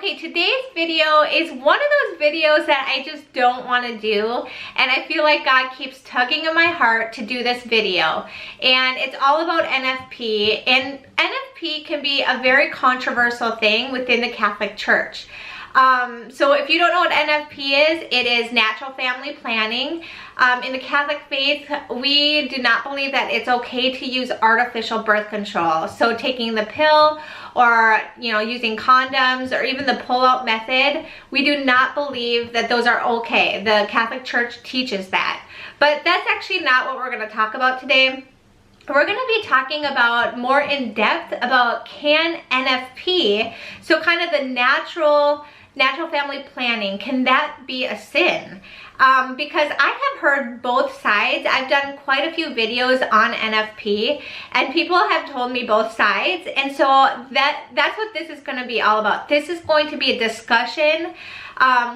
Okay, today's video is one of those videos that I just don't want to do, and I feel like God keeps tugging at my heart to do this video. And it's all about NFP, and NFP can be a very controversial thing within the Catholic Church. So if you don't know what NFP is, it is natural family planning. In the Catholic faith, we do not believe that it's okay to use artificial birth control. So taking the pill or, using condoms or even the pull-out method, we do not believe that those are okay. The Catholic Church teaches that. But that's actually not what we're going to talk about today. We're going to be talking about more in depth about can NFP, so kind of the natural family planning, can that be a sin? Because I have heard both sides. I've done quite a few videos on NFP and people have told me both sides, and so that's what this is going to be all about. This is going to be a discussion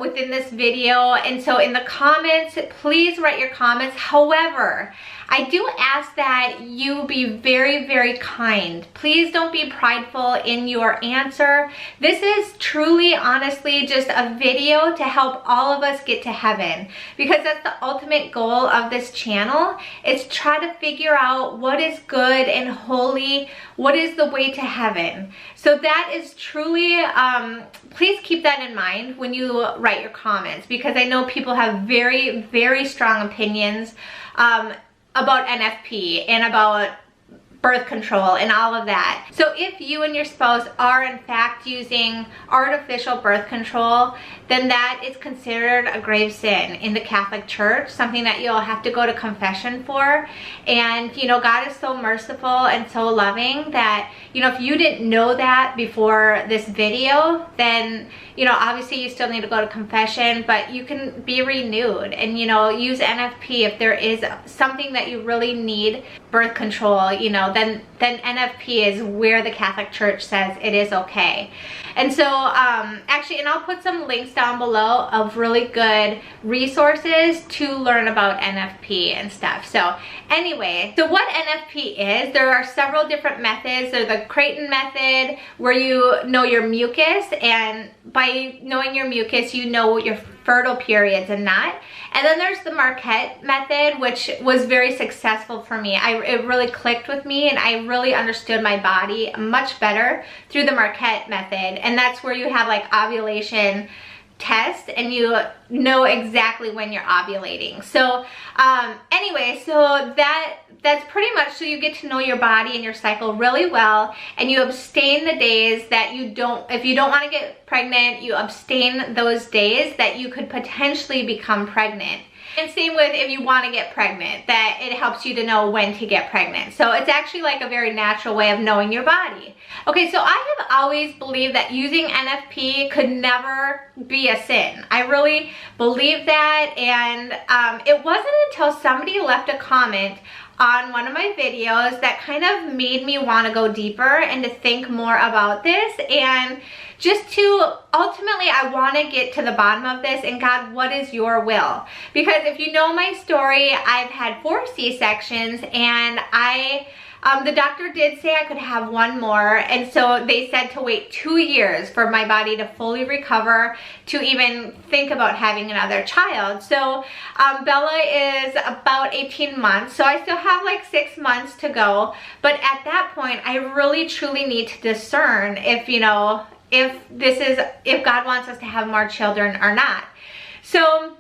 within this video, and so in the comments, please write your comments. However, I do ask that you be very, very kind. Please don't be prideful in your answer. This is truly, honestly, just a video to help all of us get to heaven, because that's the ultimate goal of this channel, is try to figure out what is good and holy, what is the way to heaven. So that is truly, please keep that in mind when you write your comments, because I know people have very, very strong opinions about NFP and about birth control and all of that. So if you and your spouse are in fact using artificial birth control, then that is considered a grave sin in the Catholic Church, something that you'll have to go to confession for. And God is so merciful and so loving that, if you didn't know that before this video, then obviously you still need to go to confession, but you can be renewed and use NFP if there is something that you really need birth control, then NFP is where the Catholic Church says it is okay. And so actually, and I'll put some links down below of really good resources to learn about NFP and stuff. So anyway, so what NFP is, there are several different methods. There's the Creighton method, where you know your mucus, and by knowing your mucus, you know your fertile periods and not. And then there's the Marquette method, which was very successful for me. It really clicked with me, and I really understood my body much better through the Marquette method. And that's where you have like ovulation test and you know exactly when you're ovulating. So anyway, so that's pretty much, so you get to know your body and your cycle really well, and you abstain the days that if you don't want to get pregnant, you abstain those days that you could potentially become pregnant. And same with if you want to get pregnant, that it helps you to know when to get pregnant. So it's actually like a very natural way of knowing your body. Okay, so I have always believed that using NFP could never be a sin. I really believe that, and it wasn't until somebody left a comment on one of my videos that kind of made me want to go deeper and to think more about this, and just to ultimately, I want to get to the bottom of this, and God, what is your will? Because if you know my story, I've had 4 C-sections, and the doctor did say I could have one more, and so they said to wait 2 years for my body to fully recover to even think about having another child. So Bella is about 18 months, so I still have like 6 months to go. But at that point, I really truly need to discern if if God wants us to have more children or not. So,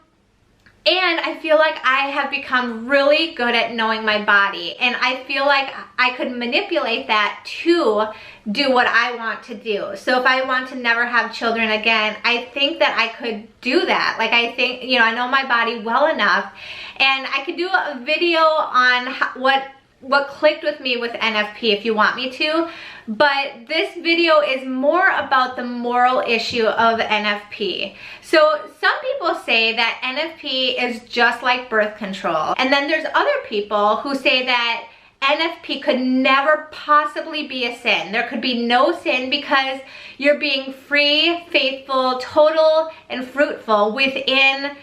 and I feel like I have become really good at knowing my body, and I feel like I could manipulate that to do what I want to do. So if I want to never have children again, I think that I could do that. Like, I think, I know my body well enough, and I could do a video on what clicked with me with NFP if you want me to. But this video is more about the moral issue of NFP. So some people say that NFP is just like birth control. And then there's other people who say that NFP could never possibly be a sin. There could be no sin because you're being free, faithful, total, and fruitful within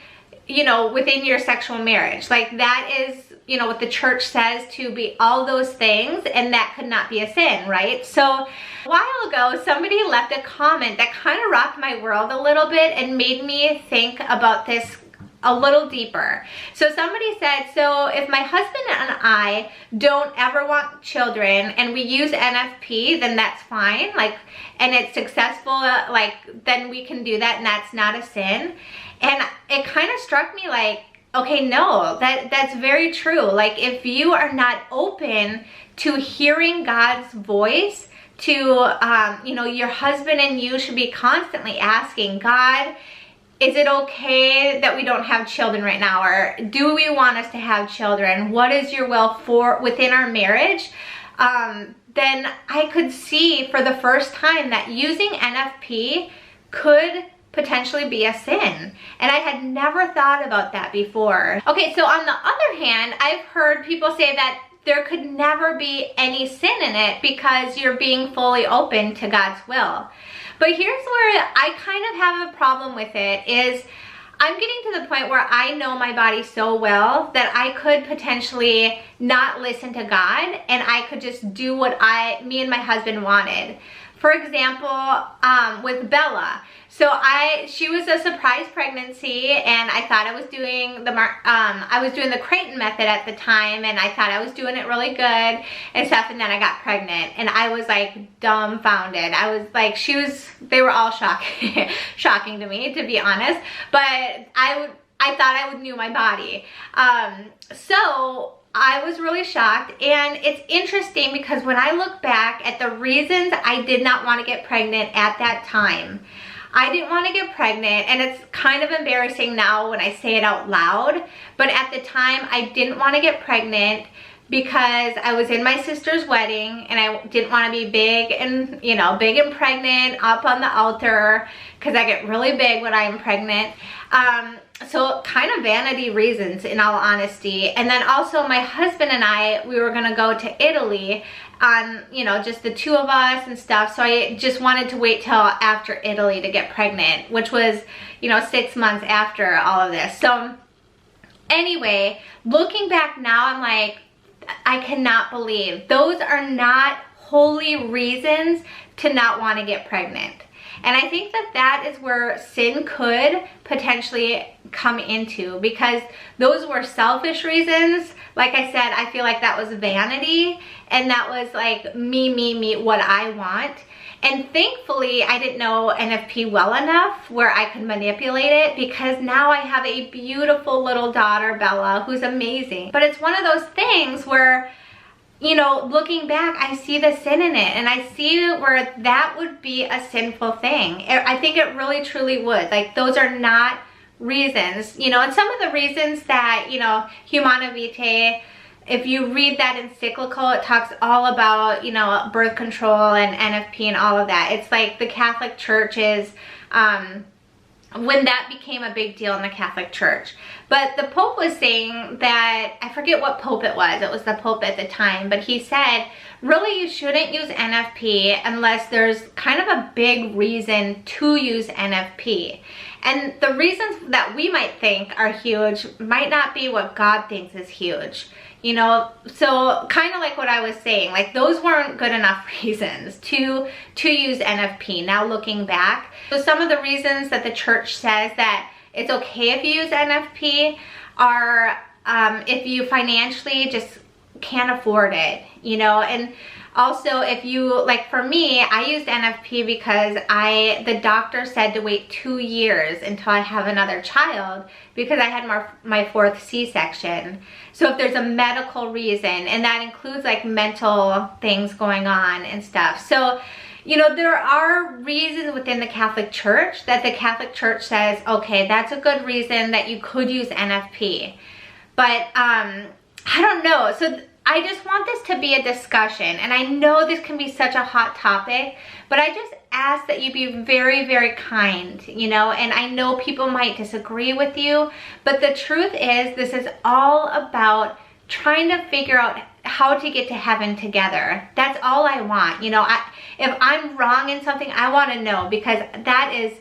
your sexual marriage. Like, that is you know, what the church says to be all those things, and that could not be a sin, right? So a while ago, somebody left a comment that kind of rocked my world a little bit and made me think about this a little deeper. So somebody said, so if my husband and I don't ever want children and we use NFP, then that's fine, like, and it's successful, like, then we can do that and that's not a sin. And it kind of struck me like, okay, no, that's very true. Like, if you are not open to hearing God's voice, to, you know, your husband and you should be constantly asking God, is it okay that we don't have children right now? Or do we want us to have children? What is your will for within our marriage? Then I could see for the first time that using NFP could potentially be a sin. And I had never thought about that before. Okay, so on the other hand, I've heard people say that there could never be any sin in it because you're being fully open to God's will. But here's where I kind of have a problem with it, is I'm getting to the point where I know my body so well that I could potentially not listen to God and I could just do what me and my husband wanted. For example, with Bella. So she was a surprise pregnancy, and I thought I was doing the Creighton method at the time, and I thought I was doing it really good and stuff, and then I got pregnant, and I was like dumbfounded. I was like, they were all shocking to me, to be honest, but I thought I knew my body. So I was really shocked, and it's interesting because when I look back at the reasons I did not want to get pregnant at that time, I didn't want to get pregnant, and it's kind of embarrassing now when I say it out loud, but at the time I didn't want to get pregnant because I was in my sister's wedding and I didn't want to be big and, you know, big and pregnant up on the altar, because I get really big when I'm pregnant. So kind of vanity reasons, in all honesty. And then also my husband and I, we were gonna go to Italy on, you know, just the two of us and stuff. So I just wanted to wait till after Italy to get pregnant, which was, you know, 6 months after all of this. So anyway, looking back now, I'm like, I cannot believe those are not holy reasons to not want to get pregnant. And I think that that is where sin could potentially come into, because those were selfish reasons. Like I said, I feel like that was vanity, and that was like me, what I want. And thankfully, I didn't know NFP well enough where I could manipulate it, because now I have a beautiful little daughter, Bella, who's amazing. But it's one of those things where, you know, looking back, I see the sin in it, and I see where that would be a sinful thing. I think it really truly would. Like, those are not reasons, you know. And some of the reasons that, you know, Humana Vitae, if you read that encyclical, it talks all about, you know, birth control and NFP and all of that. It's like the Catholic Church is, when that became a big deal in the Catholic Church. But the Pope was saying that, I forget what Pope it was the Pope at the time, but he said, really, you shouldn't use NFP unless there's kind of a big reason to use NFP. And the reasons that we might think are huge might not be what God thinks is huge. You know, so kind of like what I was saying, like those weren't good enough reasons to use NFP, now looking back. So some of the reasons that the church says that it's okay if you use NFP are if you financially just can't afford it, you know. And also, if you, like for me, I used NFP because the doctor said to wait 2 years until I have another child, because I had my 4th C-section. So if there's a medical reason, and that includes like mental things going on and stuff. So, you know, there are reasons within the Catholic Church that the Catholic Church says, okay, that's a good reason that you could use NFP. But I don't know. So I just want this to be a discussion, and I know this can be such a hot topic, but I just ask that you be very, very kind, you know. And I know people might disagree with you, but the truth is, this is all about trying to figure out how to get to heaven together. That's all I want, you know. If I'm wrong in something, I want to know, because that is,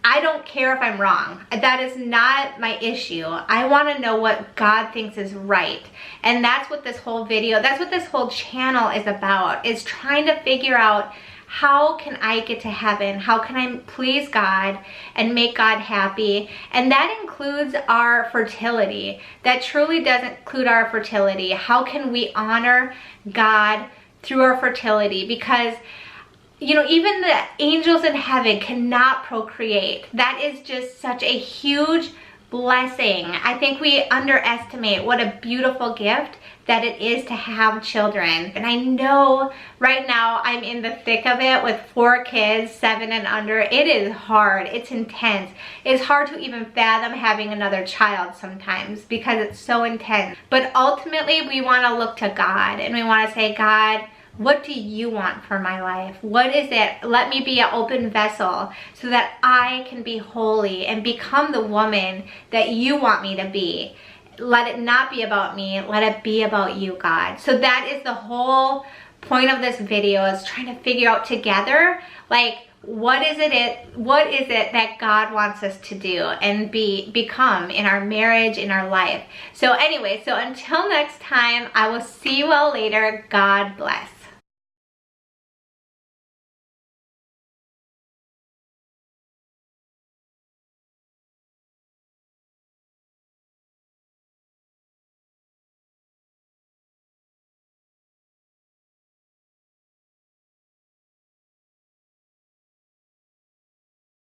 I don't care if I'm wrong. That is not my issue. I want to know what God thinks is right. And that's what this whole video, that's what this whole channel is about, is trying to figure out, how can I get to heaven? How can I please God and make God happy? And that includes our fertility. That truly does include our fertility. How can we honor God through our fertility? Because, you know, even the angels in heaven cannot procreate. That is just such a huge blessing. I think we underestimate what a beautiful gift that it is to have children. And I know right now I'm in the thick of it with 4 kids, 7 and under. It is hard, it's intense. It's hard to even fathom having another child sometimes because it's so intense. But ultimately we wanna look to God and we wanna say, God, what do you want for my life? What is it? Let me be an open vessel so that I can be holy and become the woman that you want me to be. Let it not be about me, let it be about you, God. So that is the whole point of this video, is trying to figure out together, like, what is it that God wants us to do and become in our marriage, in our life. So anyway, so until next time, I will see you all later. God bless.